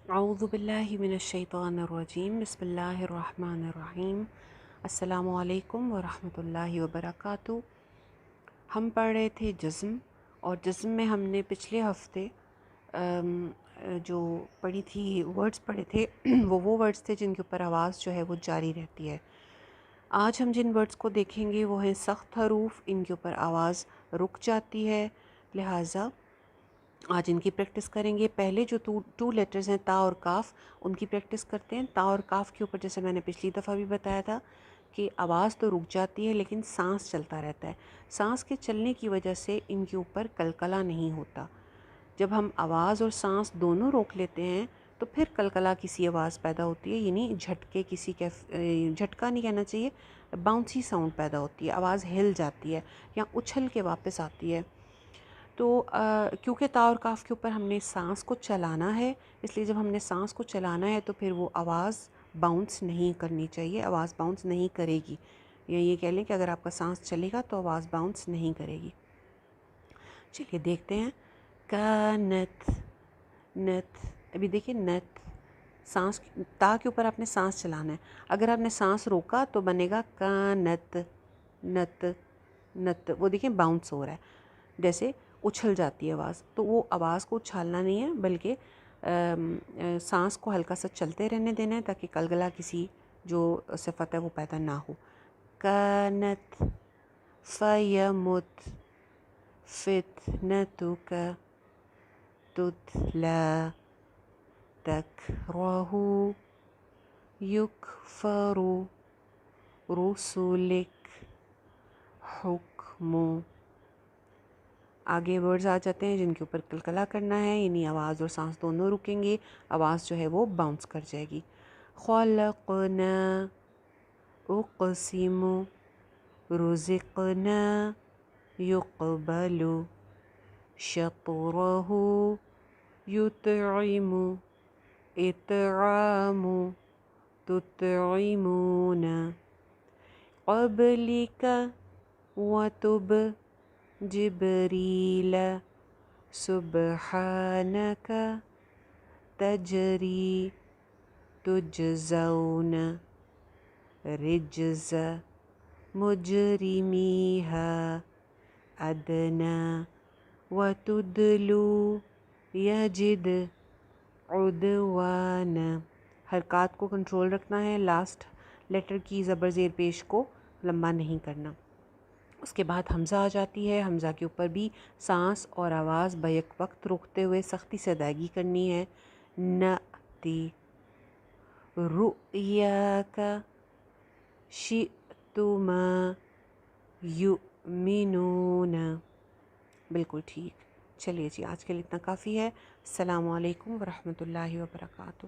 اعوذ باللہ من الشیطان الرجیم، بسم اللہ الرحمن الرحیم۔ السلام علیکم ورحمۃ اللہ وبرکاتہ۔ ہم پڑھ رہے تھے جزم، اور جزم میں ہم نے پچھلے ہفتے جو پڑھی تھی ورڈز پڑھے تھے وہ ورڈز تھے جن کے اوپر آواز جو ہے وہ جاری رہتی ہے۔ آج ہم جن ورڈز کو دیکھیں گے وہ ہیں سخت حروف، ان کے اوپر آواز رک جاتی ہے، لہٰذا آج ان کی پریکٹس کریں گے۔ پہلے جو ٹو لیٹرز ہیں تا اور کاف، ان کی پریکٹس کرتے ہیں۔ تا اور کاف کے اوپر جیسے میں نے پچھلی دفعہ بھی بتایا تھا کہ آواز تو رک جاتی ہے لیکن سانس چلتا رہتا ہے۔ سانس کے چلنے کی وجہ سے ان کے اوپر قلقلہ نہیں ہوتا۔ جب ہم آواز اور سانس دونوں روک لیتے ہیں تو پھر قلقلہ کسی آواز پیدا ہوتی ہے، یعنی جھٹکے کسی جھٹکا نہیں کہنا چاہیے، باؤنسی ساؤنڈ پیدا ہوتی ہے، آواز ہل جاتی ہے یا اچھل کے واپس آتی ہے۔ تو کیونکہ تا اور کاف کے اوپر ہم نے سانس کو چلانا ہے، اس لیے جب ہم نے سانس کو چلانا ہے تو پھر وہ آواز باؤنس نہیں کرنی چاہیے، آواز باؤنس نہیں کرے گی، یا یہ کہہ لیں کہ اگر آپ کا سانس چلے گا تو آواز باؤنس نہیں کرے گی۔ چلیے دیکھتے ہیں۔ کانت، نت، ابھی دیکھیں نت، سانس تا کے اوپر آپ نے سانس چلانا ہے، اگر آپ نے سانس روکا تو بنے گا کانت، نت، نت، وہ دیکھیں باؤنس ہو رہا ہے، جیسے اچھل جاتی ہے آواز، تو وہ آواز کو اچھالنا نہیں ہے بلکہ سانس کو ہلکا سا چلتے رہنے دینا ہے تاکہ قلقلہ کسی جو صفت ہے وہ پیدا نہ ہو۔ کانت فیمت فتنتک تتلی تکرہ یکفر رسلک حکم۔ آگے ورڈز آ جاتے ہیں جن کے اوپر قلقلہ کرنا ہے، یعنی آواز اور سانس دونوں رکیں گے، آواز جو ہے وہ باؤنس کر جائے گی۔ خلقنا، اقسم، رزقنا، یقبل، شطرہ، یطعم، اطعام، تطعمون، قبلک وتب، جبریل، سبحانک، تجری، تجزون، رجز، مجرمیہا، ادنا، وتدلو، یجد، عدوان۔ حرکات کو کنٹرول رکھنا ہے، لاسٹ لیٹر کی زبر زیر پیش کو لمبا نہیں کرنا۔ اس کے بعد حمزہ آ جاتی ہے، حمزہ کے اوپر بھی سانس اور آواز بیک وقت روکتے ہوئے سختی سے ادائیگی کرنی ہے۔ نأتی، رؤیاک، شئتما، یؤمنون۔ بالکل ٹھیک۔ چلیے جی، آج کے لیے اتنا کافی ہے۔ السلام علیکم ورحمۃ اللہ وبرکاتہ۔